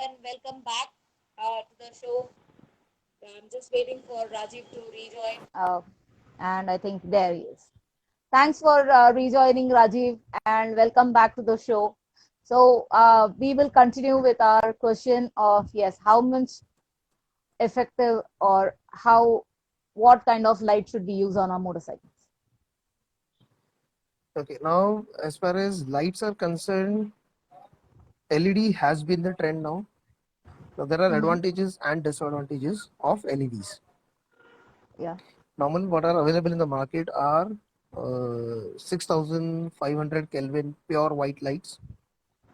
and welcome back to the show. I'm just waiting for Rajiv to rejoin. And I think there he is. Thanks for rejoining, Rajiv, and welcome back to the show. So we will continue with our question of yes, how much effective or what kind of light should we use on our motorcycles? Okay, now as far as lights are concerned, LED has been the trend now. Now there are Mm-hmm. advantages and disadvantages of LEDs. Yeah. Normally, what are available in the market are 6500 Kelvin pure white lights.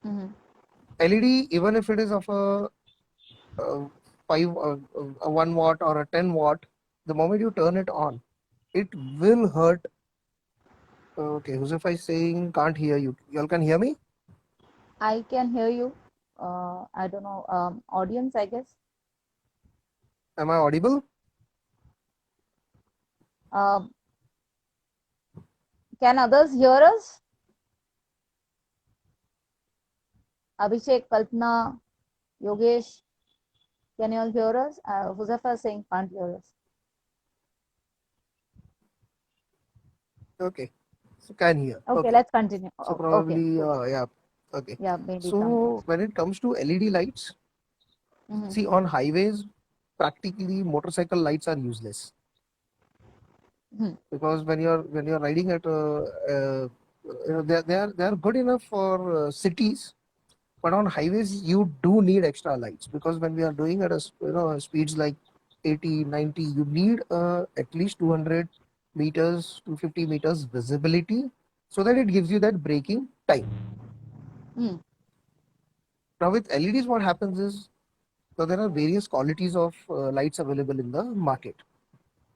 Mm-hmm. LED, even if it is of uh, a 1 watt or a 10 watt, the moment you turn it on, it will hurt. Okay, Josefa is saying can't hear you. Y'all can hear me? I can hear you. I don't know. Audience, I guess. Am I audible? Um, can others hear us? Abhishek, Kalpana, Yogesh, can you all hear us? Huzafa is saying can't hear us. Okay, so can hear. Okay, Okay, let's continue. so Okay, probably cool. yeah. Okay, Yeah, maybe some. so when it comes to LED lights, Mm-hmm. see on highways, practically motorcycle lights are useless Hmm. because when you're riding at they are good enough for cities, but on highways you do need extra lights because when we are doing at speeds like 80, 90, you need at least 200 meters, 250 meters visibility so that it gives you that braking time. Hmm. Now with LEDs, what happens is so there are various qualities of lights available in the market,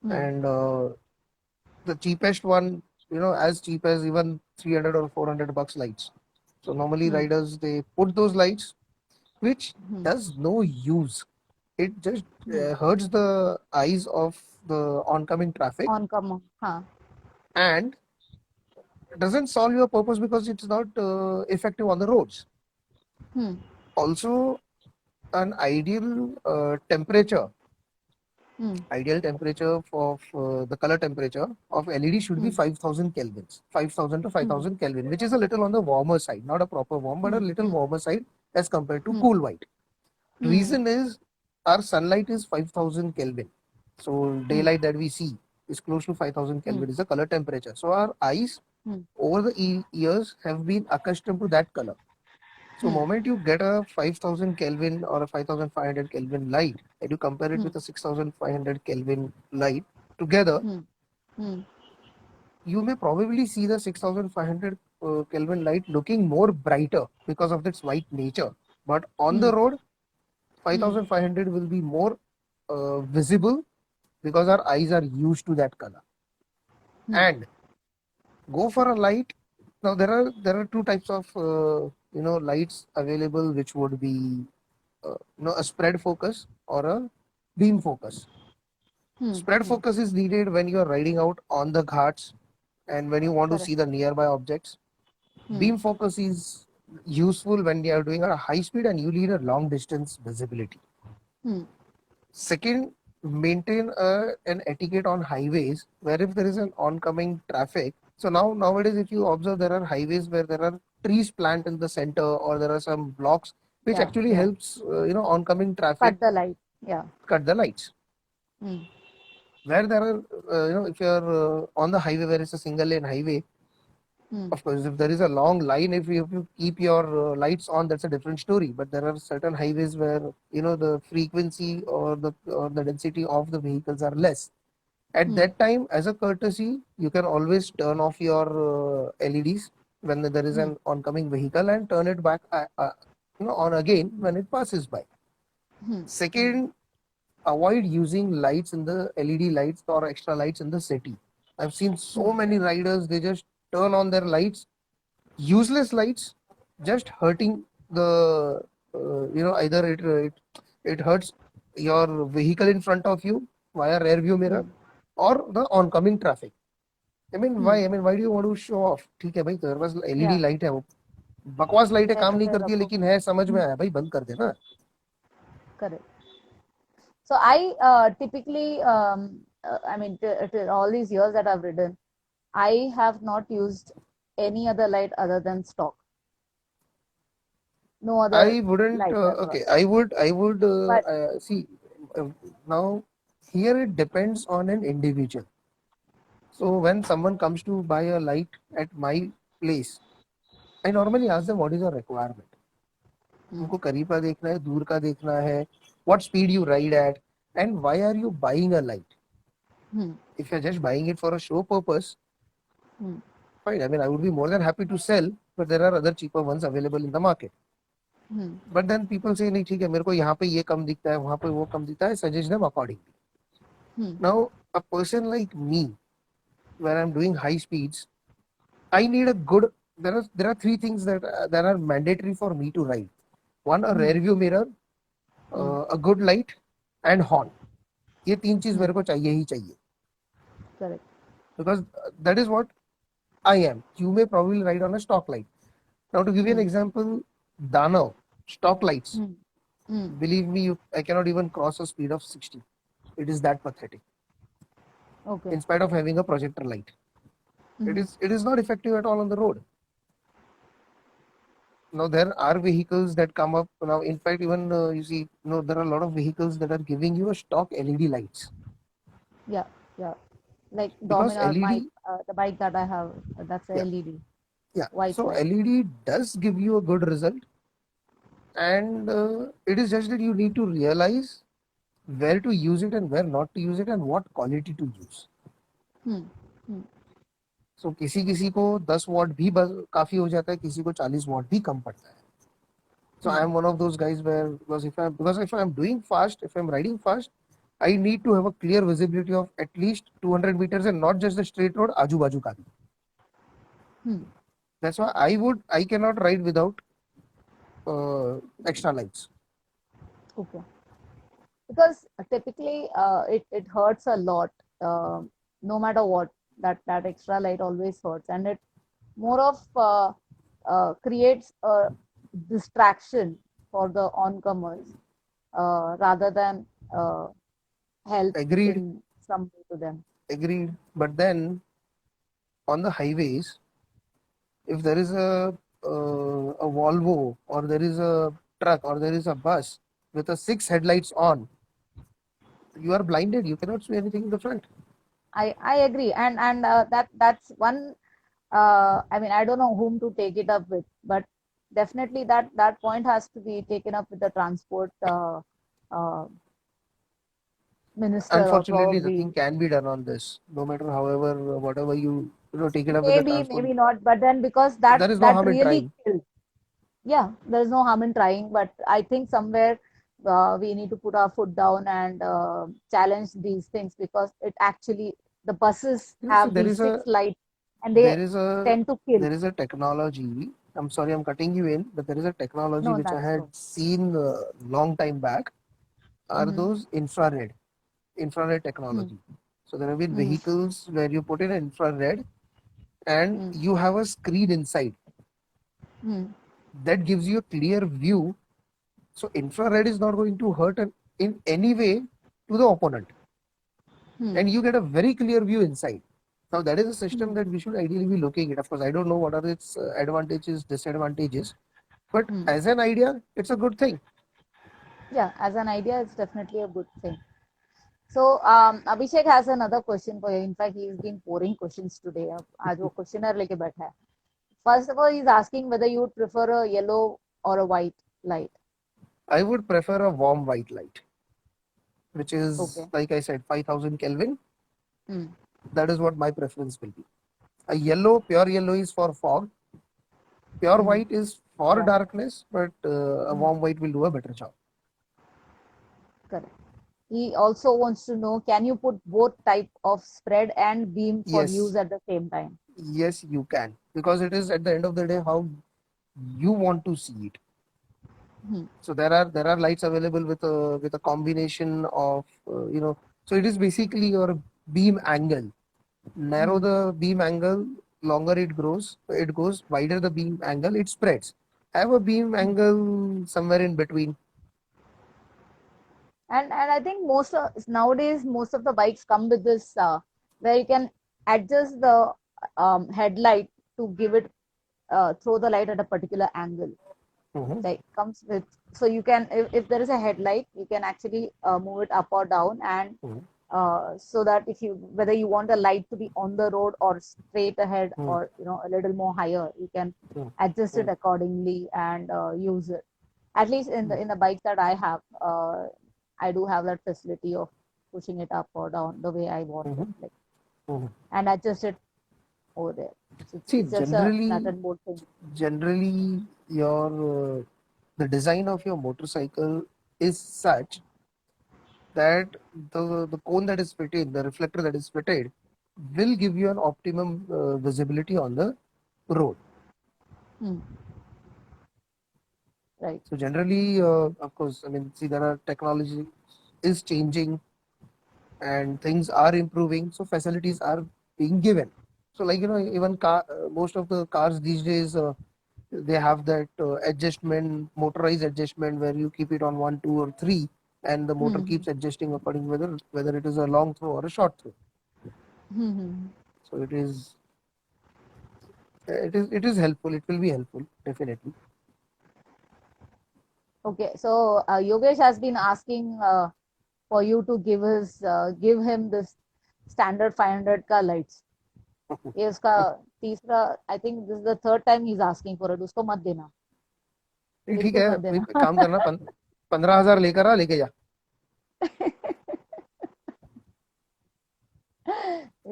Hmm. and the cheapest one, as cheap as even 300 or 400 bucks lights. So normally Hmm. riders they put those lights, which Hmm. does no use. It just Hmm. hurts the eyes of the oncoming traffic On come on. Huh. and doesn't solve your purpose because it's not effective on the roads. Hmm. Also, an Hmm. ideal temperature of the color temperature of LED should be Hmm. 5000 kelvins, 5000 to Hmm. 5000 Kelvin, which is a little on the warmer side, not a proper warm, but a Hmm. little Hmm. warmer side as compared to Hmm. cool white. Hmm. Reason is our sunlight is 5000 Kelvin. So Hmm. daylight that we see is close to 5000 Hmm. Kelvin is the color temperature. So our eyes Hmm. over the years have been accustomed to that color. So Hmm. moment you get a 5000 Kelvin or a 5500 Kelvin light and you compare it Hmm. with a 6500 Kelvin light together, Hmm. Hmm. you may probably see the 6500 Kelvin light looking more brighter because of its white nature. But on Hmm. the road, Hmm. 5500 will be more visible because our eyes are used to that color. Hmm. And go for a light. Now there are two types of lights available, which would be a spread focus or a beam focus. Hmm. Spread Hmm. focus is needed when you are riding out on the ghats and when you want to Correct. see the nearby objects. Hmm. Beam focus is useful when you are doing at a high speed and you need a long distance visibility. Hmm. Second, maintain an etiquette on highways where if there is an oncoming traffic. So nowadays, if you observe, there are highways where there are trees planted in the center or there are some blocks which Yeah. actually Yeah. helps oncoming traffic Cut the light. Yeah. cut the lights. Hmm. Where there are if you are on the highway where it's a single lane highway, Hmm. of course, if there is a long line, if you keep your lights on, that's a different story. But there are certain highways where the frequency or the density of the vehicles are less. At Hmm. that time, as a courtesy, you can always turn off your LEDs when there is Hmm. an oncoming vehicle and turn it back on again when it passes by. Hmm. Hmm. Second, avoid using lights in the LED lights or extra lights in the city. I've seen so Hmm. many riders, they just turn on their lights, useless lights, just hurting the either it hurts your vehicle in front of you via rear view mirror Hmm. or the oncoming traffic. Hmm. why do you want to show off? ठीक है भाई, तेरे पास LED Yeah. Light है, वो बकवास लाइटें काम नहीं ऐसे करती है रखो. लेकिन है, समझ में Hmm. आया भाई, बंद कर देना. Correct. So I typically, I mean, all these years that I've ridden, I have not used any other light other than stock. No other I wouldn't. light ever. Okay, I would But see. Uh, Now, here it depends on an individual. So when someone comes to buy a light at my place, I normally ask them what is your requirement. hmm, उनको करीब का देखना है, दूर का देखना है, what speed you ride at, and why are you buying a light? hmm, If you're just buying it for a show purpose, hmm, fine. I mean, I would be more than happy to sell, but there are other cheaper ones available in the market. hmm, But then people say नहीं ठीक है मेरे को यहाँ पे ये कम दिखता है वहाँ पे वो कम दिखता है suggest them accordingly. hmm, Now a person like me, when I'm doing high speeds, I need a good. There are three things that are mandatory for me to ride. One, a hmm, rear view mirror, hmm, a good light, and horn. ये तीन चीज hmm. मेरे को चाहिए ही चाहिए. Correct. Because that is what I am. You may probably ride on a stock light. Now to give you an Hmm, example, Dano stock lights. hmm, hmm. Believe me, I cannot even cross a speed of 60. It is that pathetic. Okay. In spite of having a projector light, Hmm, it is not effective at all on the road. Now there are vehicles that come up now. In fact, even you see, there are a lot of vehicles that are giving you a stock LED lights yeah, yeah. Like because Dominar, my LED, the bike that I have, that's a yeah, LED, yeah. white So light. LED does give you a good result, and it is just that you need to realize where to use it and where not to use it and what quality to use. Hmm, hmm, So किसी किसी को 10 what भी काफी हो जाता है, किसी को 40 वॉट भी कम पड़ता है. So I hmm. am one of those guys where because if I'm doing fast, if I'm riding fast, I need to have a clear visibility of at least 200 meters and not just the straight road, आजू बाजू का भी. Hmm. That's why I cannot ride without extra lights. Okay. Because typically it hurts a lot, no matter what. That extra light always hurts, and it more of creates a distraction for the oncomers rather than help Agreed, in some way to them. agreed. But then on the highways, if there is a Volvo or there is a truck or there is a bus with a 6 headlights on, you are blinded. You cannot see anything in the front. I agree, and that's one. I mean, I don't know whom to take it up with, but definitely that point has to be taken up with the transport uh, minister, or Unfortunately, nothing probably can be done on this. No matter however, whatever take it up with the maybe transport, maybe not. But then because there is no that harm in really trying. kills. Yeah, there's no harm in trying, but I think somewhere we need to put our foot down and challenge these things, because it actually, the buses See, have these six lights and they there is a tend to kill. there is a technology. I'm sorry, I'm cutting you in, but there is a technology No, which I that's had true. seen long time back. Are Mm-hmm. those infrared Mm-hmm. technology? So there have been Mm-hmm. vehicles where you put in infrared and you have a screen inside Mm-hmm. that gives you a clear view. So infrared is not going to hurt in any way to the opponent, Mm-hmm. and you get a very clear view inside. Now that is a system Mm-hmm. that we should ideally be looking at. Of course, I don't know what are its advantages, disadvantages, but Mm-hmm. as an idea, it's a good thing. Yeah, as an idea, it's definitely a good thing. So Abhishek has another question for you. In fact, he's been pouring questions today. आज वो questionnaire लेके बैठा है. First of all, he's asking whether you would prefer a yellow or a white light. I would prefer a warm white light, which is Okay. like I said, 5000 Kelvin. Mm. That is what my preference will be. A yellow, pure yellow is for fog. Pure Mm-hmm. white is for Yeah. darkness, but a Mm. warm white will do a better job. Correct. He also wants to know, can you put both type of spread and beam for use Yes, at the same time? yes, you can, because it is at the end of the day how you want to see it. Hmm. So there are lights available with a combination of So it is basically your beam angle. Narrow Hmm. the beam angle, longer it grows. It goes wider the beam angle, it spreads. Have a beam Hmm. angle somewhere in between. And I think nowadays most of the bikes come with this where you can adjust the headlight to give it throw the light at a particular angle. Mhm, Like comes with, so you can, if there is a headlight, you can actually move it up or down, and mhm, so that if you, whether you want the light to be on the road or straight ahead mhm, or a little more higher, you can mhm, adjust it mhm, accordingly and use it. At least in the bikes that I have, I do have that facility of pushing it up or down the way I want it, mhm, like, mhm. and adjust it over there. So See, it's just a nut generally, and bolt thing. generally, your the design of your motorcycle is such that the cone that is fitted, the reflector that is fitted, will give you an optimum visibility on the road. Hmm. Right. So generally, of course, I mean, see, there are technology is changing and things are improving, so facilities are being given. So, like even most of the cars these days, they have that motorized adjustment where you keep it on one, two, or three, and the motor Hmm. keeps adjusting according whether it is a long throw or a short throw. Hmm. Hmm. So it is helpful. It will be helpful definitely. Okay, so Yogesh has been asking for you to give him this standard 500 का lights. ये उसका तीसरा, I think this is the third time he's asking for it. उसको मत देना, नहीं ठीक बिल्कुल है, मत एक देना. काम करना 15,000 लेकर आ, लेके जा.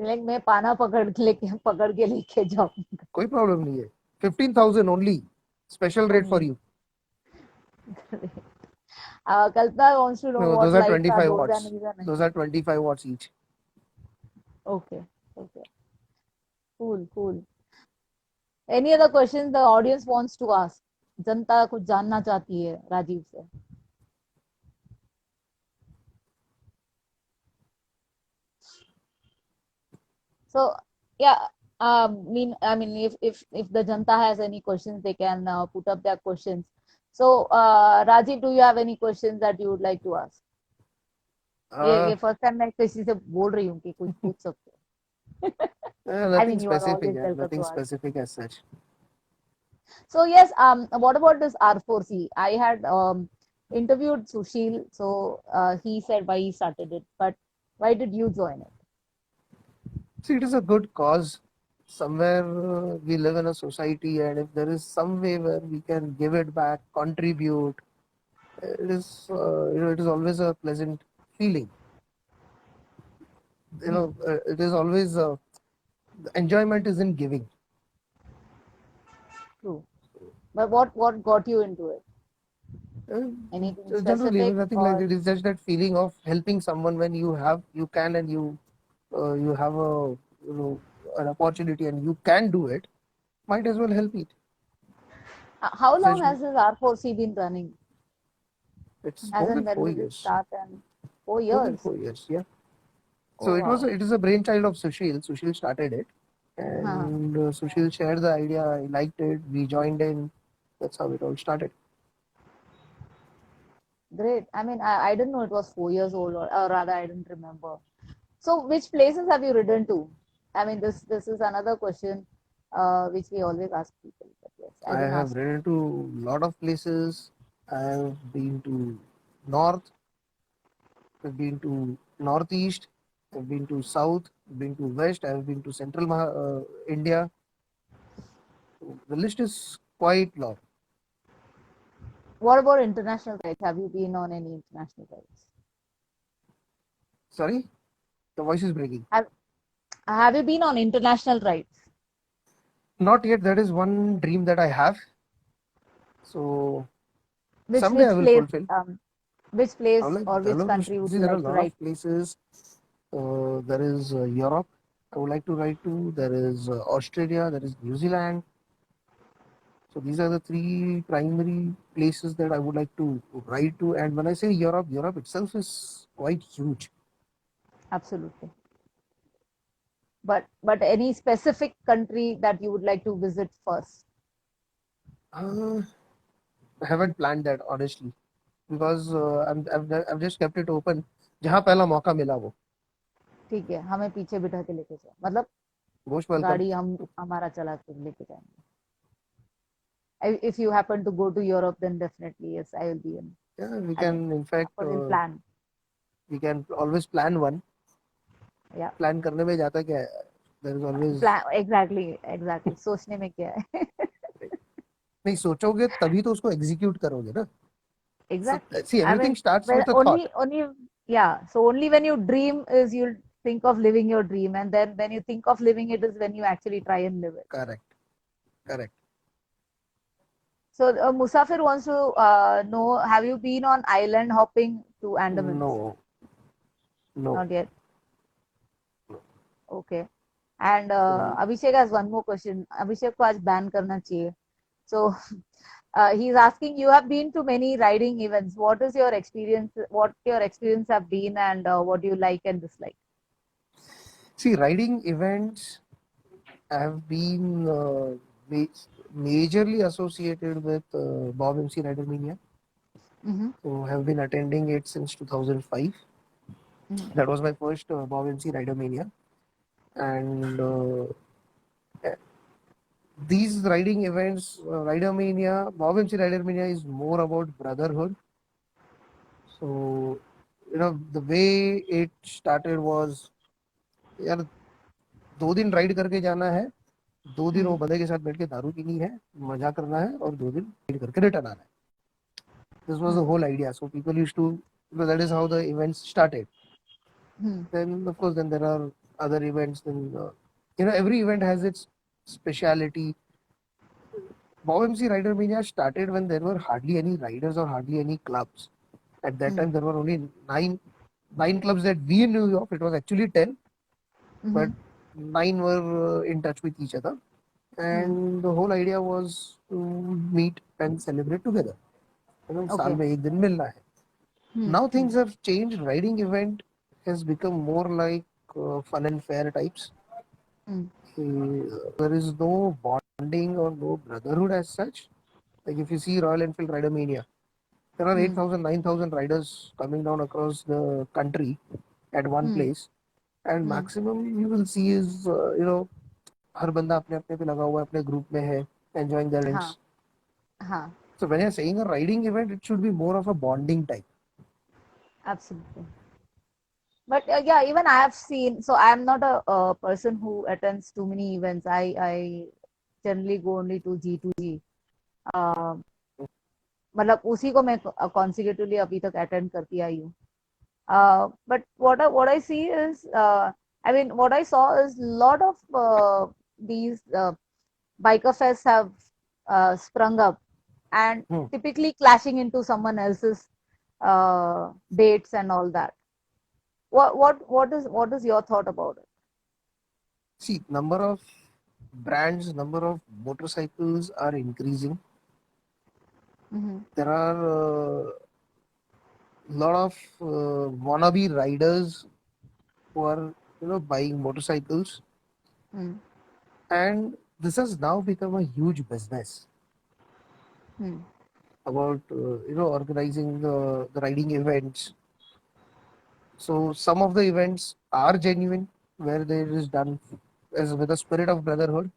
Like मैं पाना पकड़ के लेके जाऊंगा. कोई प्रॉब्लम नहीं है. 15,000 only, special rate for you. Kalpana wants to know No, what those are lights are 25 those and watts. these are Those नहीं. are 25 watts each. Okay, okay, cool, cool. Any other questions the audience wants to ask? जनता कुछ जानना चाहती है राजीव से. So yeah, I mean, if the Janta has any questions, they can put up their questions. So Rajiv, do you have any questions that you would like to ask? Uh, ये first time मैं किसी से बोल रही हूँ कि कुछ पूछ सकते हो. I Nothing mean, you are specific, always yeah, welcome nothing to ask. specific as such. So yes, what about this R4C? I had interviewed Sushil, so he said why he started it, but why did you join it? See, it is a good cause. Somewhere we live in a society, and if there is some way where we can give it back, contribute, it is always a pleasant feeling. Hmm, It is always the enjoyment is in giving. true. But what got you into it? Uh, Anything Generally, specific nothing like or? it is just that feeling of helping someone when you can, and you have an opportunity and you can do it. Might as well help it. How long Essentially, has this R4C been running? it's As more in, than when four did it years. start? And four More than years. 4 years, yeah. So Oh wow. it is a brainchild of Sushil. Sushil started it, Huh. and Sushil shared the idea. I liked it. We joined in. That's how it all started. Great. I mean, I didn't know it was 4 years old, or rather, I didn't remember. So, which places have you ridden to? I mean, this is another question which we always ask people. But yes, I I didn't have ask. ridden to a lot of places. I have been to north. I've been to northeast. I've been to south. I've been to west. I've been to central India. The list is quite long. What about international rides? Have you been on any international rides? Sorry, the voice is breaking. Have you been on international rides? Not yet. That is one dream that I have. So Which someday I which will place? fulfill. Which I would place like or which develop. country would See, you there are like a to lot of ride? places. There is Europe. I would like to ride to. There is Australia. There is New Zealand. So these are the three primary places that I would like to ride to. And when I say Europe, Europe itself is quite huge. Absolutely. But any specific country that you would like to visit first? Uh, I haven't planned that honestly. because I've just kept it open. जहाँ पहला मौका मिला वो ठीक है, हमें पीछे बिठा के लेके जाओ, मतलब मोस्ट वेलकम. गाड़ी हम हमारा चला के लेके जाएंगे. If you happen to go to Europe, then definitely yes, I will be in. Yeah, we I mean, can in fact of course, we'll plan. we can always plan one. Yeah, Plan करने में जाता क्या है? There is always plan exactly. सोचने में क्या है? नहीं सोचोगे तभी तो उसको एग्जीक्यूट करोगे ना. So Exactly. see, I everything mean, starts when with a thought. yeah. So only when you dream is you'll think of living your dream, and then when you think of living it is when you actually try and live it. Correct, correct. So Musafir wants to know: have you been on island hopping to Andamans? No, no. Not yet. Okay. And So, Abhishek has one more question. Abhishek को आज ban करना चाहिए. So he's asking, you have been to many riding events. What is your experience? What your experience have been, and what do you like and dislike? see, riding events have been majorly associated with Bob MC Rider Mania. Mm-hmm. So have been attending it since 2005. Mm-hmm. That was my first Bob MC Rider Mania, and these riding events, Rider Mania, Bob MC Rider Mania is more about brotherhood. So the way it started was यार 2 दिन ride करके जाना है, 2 दिन वो बंदे के साथ बैठ के दारू पीनी है, मजा करना है और 2 दिन राइड करके रिटर्न आना है. This was the whole idea. So people used to, that is how the events started. Then of course then there are other events. Then every event has its speciality. Bob MC Rider Mania started when there were hardly any riders or hardly any clubs. At that time there were only nine clubs that we knew of. It was actually 10, but 9 were in touch with each other. And the whole idea was to meet and celebrate together. साल में एक दिन मिलना है. Now things have changed. Riding event has become more like fun and fair types. There is no bonding or no brotherhood as such. Like if you see Royal Enfield Rider Mania, there are 8,000, 9,000 riders coming down across the country at one place, and maximum you will see is हर बंदा अपने अपने पे लगा हुआ है, अपने group में है, enjoying their events. हाँ. So when you're saying a riding event, it should be more of a bonding type. Absolutely. But yeah, even I have seen. So I am not a person who attends too many events. I generally go only to G2G. मतलब उसी को मैं consecutively अभी तक attend करती आई हूँ. But what I see is, I mean, what I saw is lot of these biker fests have sprung up and typically clashing into someone else's dates and all that. What is your thought about it? See, number of brands, number of motorcycles are increasing. There are lot of wannabe riders who are buying motorcycles, and this has now become a huge business about organizing the riding events. So some of the events are genuine, where there is done as with a spirit of brotherhood.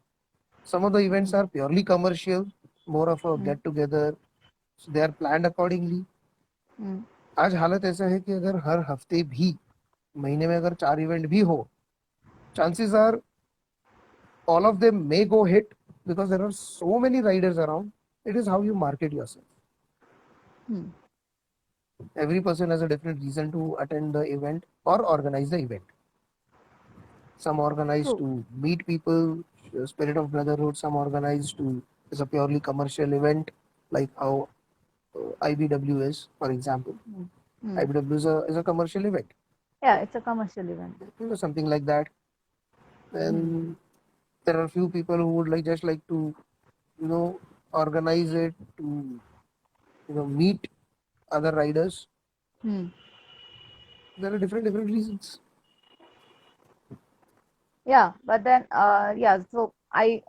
Some of the events are purely commercial, more of a get together. So they are planned accordingly. आज हालत ऐसा है कि अगर हर हफ्ते भी महीने में अगर 4 इवेंट भी हो, chances are all of them may go hit because there are so many riders around. It is how you market yourself. Every person has a different reason to attend the event or organize the event. Some organize to meet people, spirit of brotherhood. Some organize to as a purely commercial event, like how IBW is, for example. IBW is a commercial event. Yeah, it's a commercial event. Something like that. And there are few people who would just like to, organize it to, meet other riders. There are different reasons. Yeah, but then yeah, so I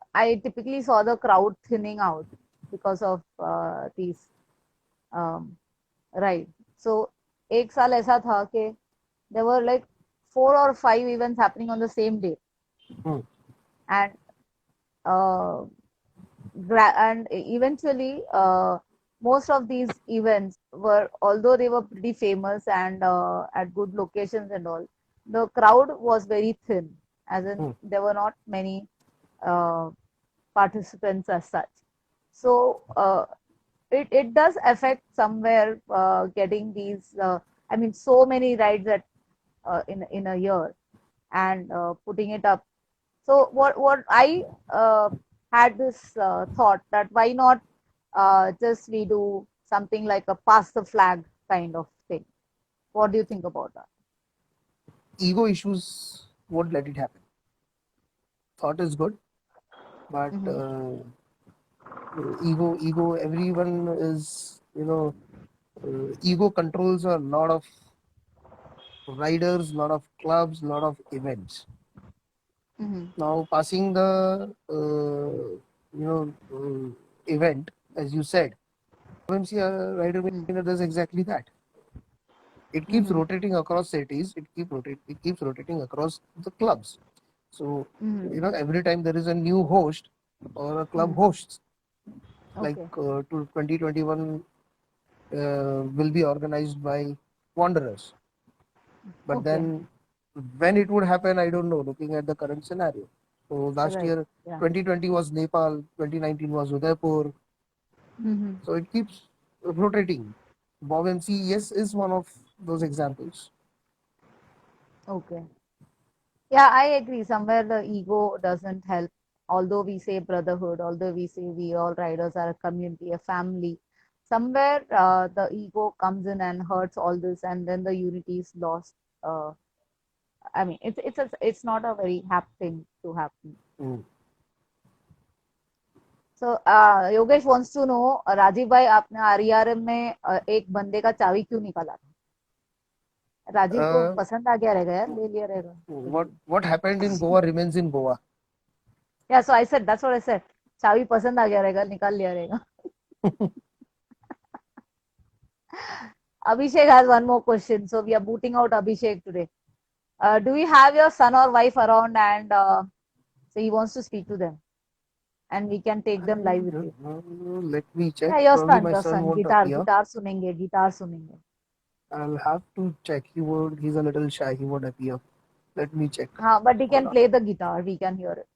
typically saw the crowd thinning out because of these Right. So एक साल ऐसा था कि there were like 4 or 5 events happening on the same day, Hmm. and uh, and eventually most of these events were, although they were pretty famous and at good locations and all, the crowd was very thin, as in Hmm. there were not many uh, participants as such. So it does affect somewhere getting these I mean so many rides at in a year, and putting it up. So what I had this thought that why not just we do something like a pass the flag kind of thing. What do you think about that? Ego issues won't let it happen. Thought is good, but Mm-hmm. ego, everyone is, ego controls a lot of riders, lot of clubs, lot of events. Mm-hmm. Now, passing the event, as you said, OMC rider Mania does exactly that. It keeps Mm-hmm. rotating across cities. It keeps rotating across the clubs. So, Mm-hmm. every time there is a new host or a club Mm-hmm. hosts, like Okay. to 2021 will be organized by Wanderers. But Okay. then when it would happen, I don't know, looking at the current scenario. So last Right. year, Yeah. 2020 was Nepal, 2019 was Udaipur. Mm-hmm. So it keeps rotating. Bob MC, yes, is one of those examples. Okay. Yeah, I agree. Somewhere the ego doesn't help. Although we say brotherhood, although we say we all riders are a community, a family, somewhere the ego comes in and hurts all this, and then the unity is lost. I mean, it's not a very happy thing to happen. Mm. So Yogesh wants to know, Rajiv भाई आपने RERM में एक बंदे का चाबी क्यों निकाला था? राजीव को Uh, पसंद आ गया रहेगा यार, ले लिया रहेगा कुछ भी. what happened in Goa remains in Goa. Yeah, so I said that's what I said. चाबी पसंद आ गया रहेगा, निकाल लिया रहेगा. Abhishek has one more question, so we are booting out Abhishek today. Do we have your son or wife around, and so he wants to speak to them, and we can take I them live with you. don't know. Let me check. Yeah, Probably my your son son, won't appear. Guitar सुनेंगे, guitar सुनेंगे. I'll have to check. He's a little shy. He won't appear. Let me check. हाँ, but he Hold can on. play the guitar. We can hear it.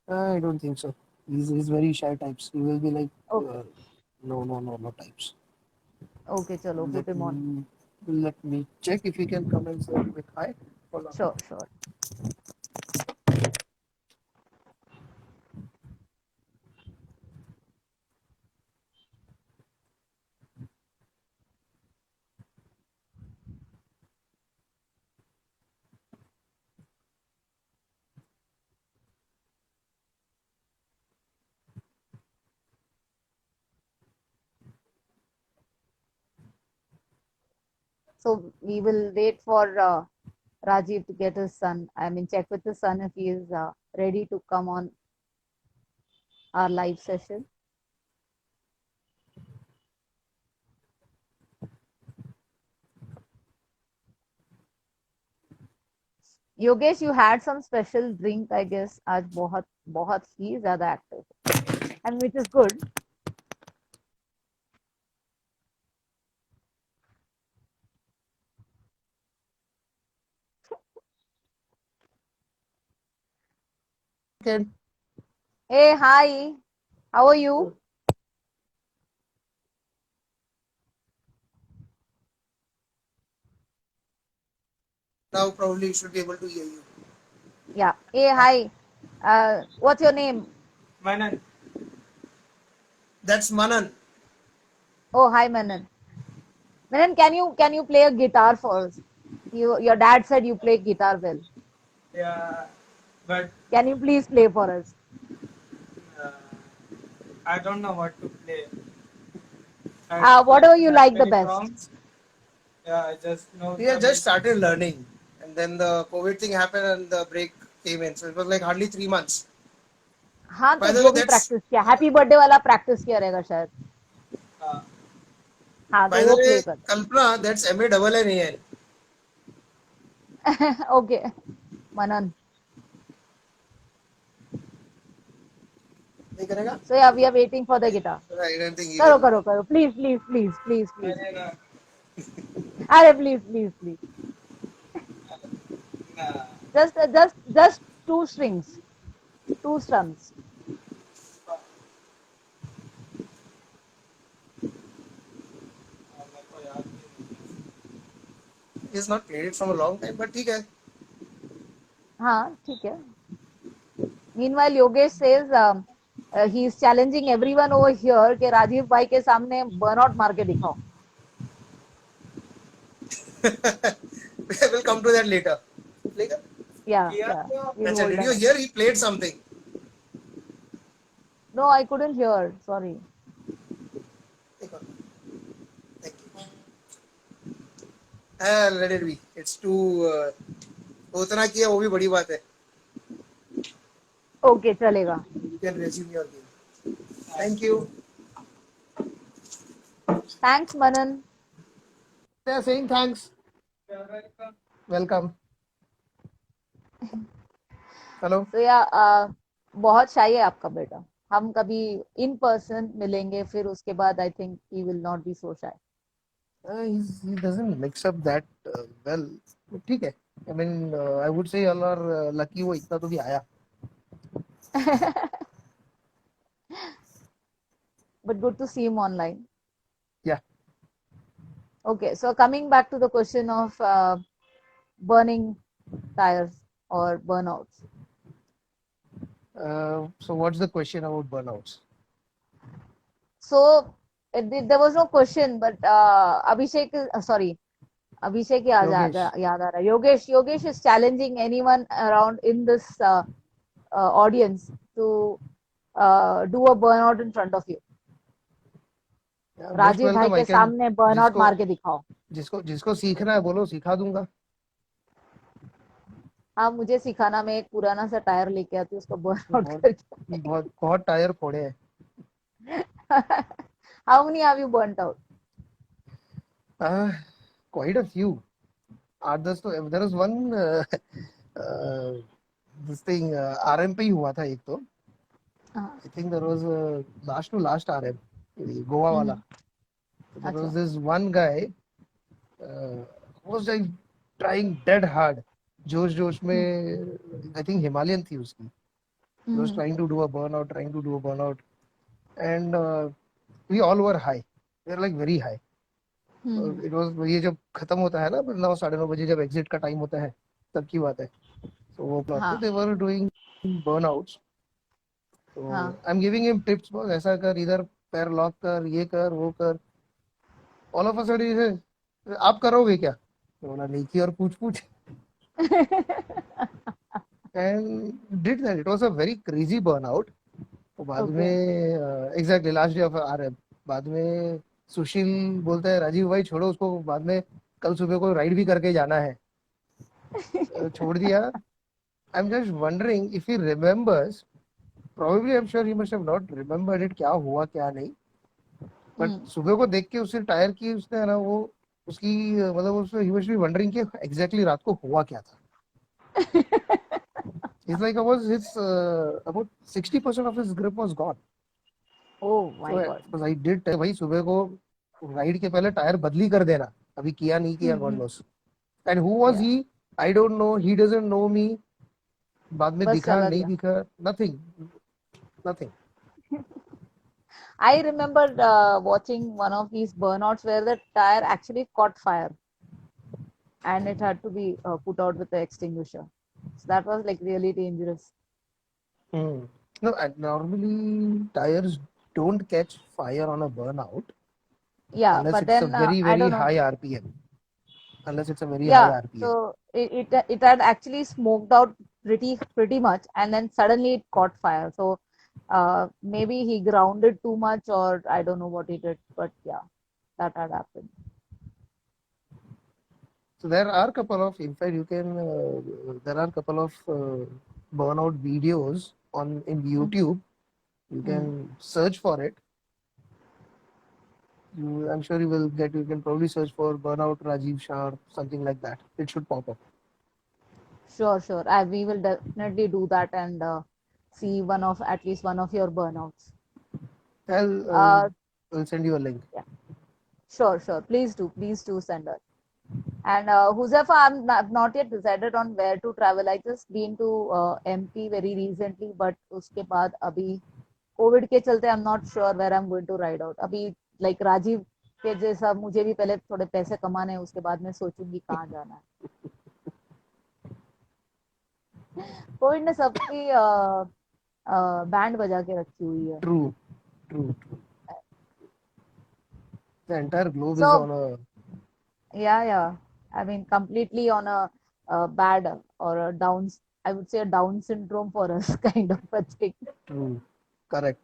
I don't think so. He's very shy types. He will be like, Okay, no types. okay, चलो, put Let him on. me let me check if he can come and say a quick hi. Hold on. Sure, sure. So we will wait for Rajiv to get his son. I mean, check with his son if he is ready to come on our live session. Yogesh, you had some special drink, I guess. आज बहुत बहुत ही ज़्यादा active, and which is good. Okay. Hey, hi. How are you? Now probably you should be able to hear you. Yeah. Hey, hi. What's your name? Manan. That's Manan. Oh, hi, Manan. Manan, can you play a guitar for us? Your dad said you play guitar well. Yeah, but Can you please play for us? uh, I don't know what to play. Whatever you That like the many best. songs. Yeah, I just know. We had just started learning, and then the COVID thing happened, and the break came in. So it was like hardly 3 months. हाँ, तो By the way, जो भी that's practice किया, happy birthday वाला practice किया रहेगा शायद. Uh, हाँ By तो the वो way, प्ले कर. Kalpana, that's MANNAN. Okay, Manan. नहीं करेगा? So yeah, we are waiting for the guitar. I don't think he करो will. करो करो, please please please please please. अरे ना अरे please please please. ना Just two strings, two strums. मेरे को याद नहीं He's not played it from a long time, but ठीक है. हाँ ठीक है. Meanwhile, Yogesh says he is challenging everyone over here कि राजीव भाई के सामने burnout मार के दिखाओ. We'll come to that later. Later. Yeah, किया yeah. तो We'll अच्छा, hold did on. you hear he played something? No, I couldn't hear. Sorry. Thank you. Let it be. It's too. उतना किया वो भी बड़ी बात है. Okay, चलेगा. You can resume your game. Thank you. Thanks, Manan. They are saying thanks. क्या Welcome. Hello. So yeah, बहुत शाई है आपका बेटा. हम कभी in person मिलेंगे फिर उसके बाद I think he will not be so shy. He doesn't mix up that well. ठीक है. I mean, I would say y'all are lucky वो इतना तो भी आया. But good to see him online. Yeah. Okay, so coming back to the question of burning tires or burnouts. So what's the question about burnouts? So there was no question, but Abhishek, sorry, Abhishek Yogesh. याद आ रहा है. Yogesh is challenging anyone around in this audience to do a burnout in front of you. Yeah, most Rajiv भाई welcome. I के can सामने burnout जिसको मार के दिखाओ. जिसको सीखना है बोलो सिखा दूंगा. हाँ मुझे सिखाना, मैं एक पुराना सा टायर लेके आती हूँ उसको बर्नआउट बहुत करके. बहुत टायर फोड़े हैं. How many have you burnt out? Quite a few. 8-10 तो there was one this thing RM पे ही हुआ था एक तो. I think there was last to last RM Goa वाला. There was अच्छा. this one guy was like trying dead hard. जोश में I think Himalayan थी उसकी. He was trying to do a burnout, and we all were high. We were like very high. It was ये जब खत्म होता है ना 9-9:30 जब एग्जिट का टाइम होता है तब की बात है. So वो प्लॉट पे they were doing burnouts. So I'm giving him tips. बस ऐसा कर, इधर पैर लॉक कर, ये कर, वो कर. All of a sudden he says, आप करोगे क्या? तो बोला नहीं की और पूछ and did that. It was a very crazy burnout. तो बाद में exactly last day of RM बाद में सुशील बोलता है राजीव भाई छोड़ो उसको, बाद में कल सुबह को राइड भी करके जाना है. छोड़ दिया. I am just wondering if he remembers. probably I'm sure he must have not remembered it क्या हुआ क्या नहीं. बट सुबह को देख के उससे टायर की उसने ना वो उसकी मतलब उसमें he must be wondering कि एग्जैक्टली रात को हुआ क्या था. It's like about 60% of his grip was gone. Oh my God. Because I did भाई सुबह को राइड के पहले टायर बदली कर देना. अभी किया नहीं किया God knows. And who was he? I don't know. He doesn't know me. बाद में बस दिखा चला नहीं दिया. दिखा. Nothing. I remember watching one of these burnouts where the tire actually caught fire and it had to be put out with the extinguisher. So that was like really dangerous. No, normally tires don't catch fire on a burnout Yeah, unless but it's a then very I very don't know. high RPM. Unless it's a very high Yeah, RPM. so it had actually smoked out pretty much, and then suddenly it caught fire. So maybe he grounded too much, or I don't know what he did, but yeah, that had happened. So there are couple of, in fact, there are couple of burnout videos in YouTube. You can search for it. I'm sure you will get. You can probably search for burnout Rajiv Shah or something like that. It should pop up. Sure, sure. We will definitely do that and see at least one of your burnouts. I'll, Uh, I'll, I'll send you a link. yeah, sure, sure. Please do send us. And Huzafa, I've not yet decided on where to travel. I just been to MP very recently, but उसके बाद अभी Covid के चलते I'm not sure where I'm going to ride out. अभी like Rajiv के जैसा मुझे भी पहले थोड़े पैसे कमाने हैं, उसके बाद मैं सोचूंगी कहाँ जाना है. कोविड ने सबकी बैंड बजा के रखी हुई है. True, true. The entire globe is So on a yeah. I mean, completely on a bad or a down. I would say a Down syndrome for us kind of a thing. true. Correct.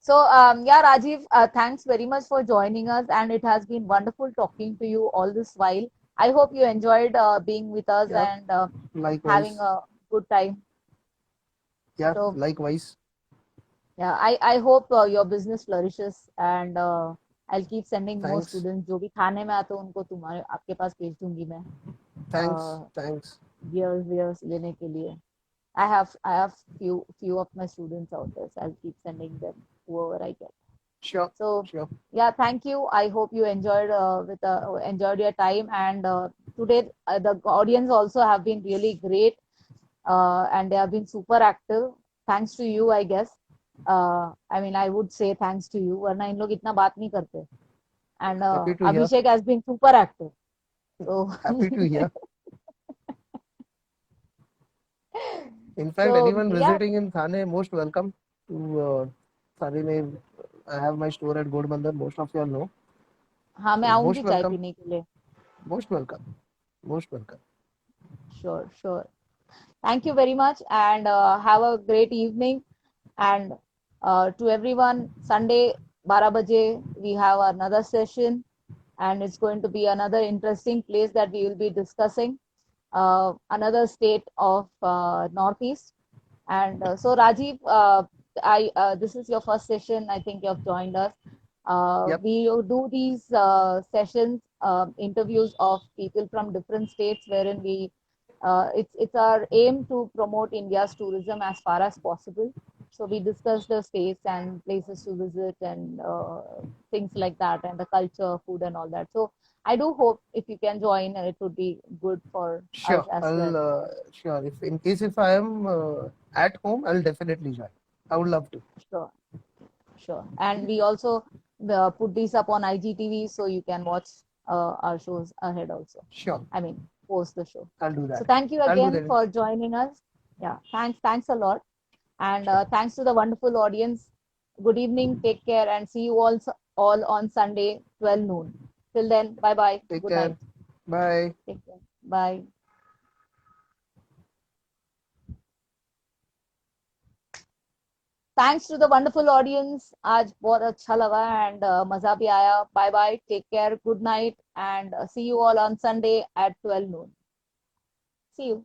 So yeah, Rajiv, thanks very much for joining us, and it has been wonderful talking to you all this while. I hope you enjoyed being with us Yeah. and having Likewise. a good time. Yeah. So Likewise. yeah, I hope your business flourishes and I'll keep sending more Thanks. students. जो भी खाने में आते हैं उनको आपके पास भेज दूंगी मैं. Thanks. Thanks. Gears लेने के लिए. I have few of my students out there, so I'll keep sending them whoever I get. Sure. So Sure. yeah, thank you. I hope you enjoyed enjoyed your time, and today the audience also have been really great, and they have been super active. Thanks to you, I guess. I mean, I would say thanks to you. वरना इन लोग इतना बात नहीं करते. And Happy to hear. Abhishek has been super active. So Happy to hear. In fact, so anyone yeah, visiting in Thane, most welcome to Thane. I have my store at Godbandhan. Most of you all know. हाँ मैं So आऊंगी most चाय welcome. पीने के लिए. Most welcome. Most welcome. Sure. Thank you very much and have a great evening. And to everyone, Sunday, 12 baje, we have another session and it's going to be another interesting place that we will be discussing, another state of Northeast. And so Rajiv, this is your first session. I think you have joined us. Yep. We do these sessions, interviews of people from different states, wherein it's our aim to promote India's tourism as far as possible. So we discuss the states and places to visit and things like that, and the culture, food, and all that. So I do hope if you can join, it would be good for us Sure. as I'll well. sure. If in case if I am at home, I'll definitely join. I would love to. Sure. And we also put these up on IGTV so you can watch our shows ahead also. Sure. I mean, post the show. I'll do that. So thank you I'll do again that. for joining us. Yeah, thanks a lot. And Sure. thanks to the wonderful audience. Good evening, take care, and see you all on Sunday, 12 noon. Till then, bye-bye. Take Good care. night. Bye. Take care. Bye. Thanks to the wonderful audience. आज बहुत अच्छा लगा and मजा भी आया. Bye bye. Take care. Good night and see you all on Sunday at 12 noon. See you.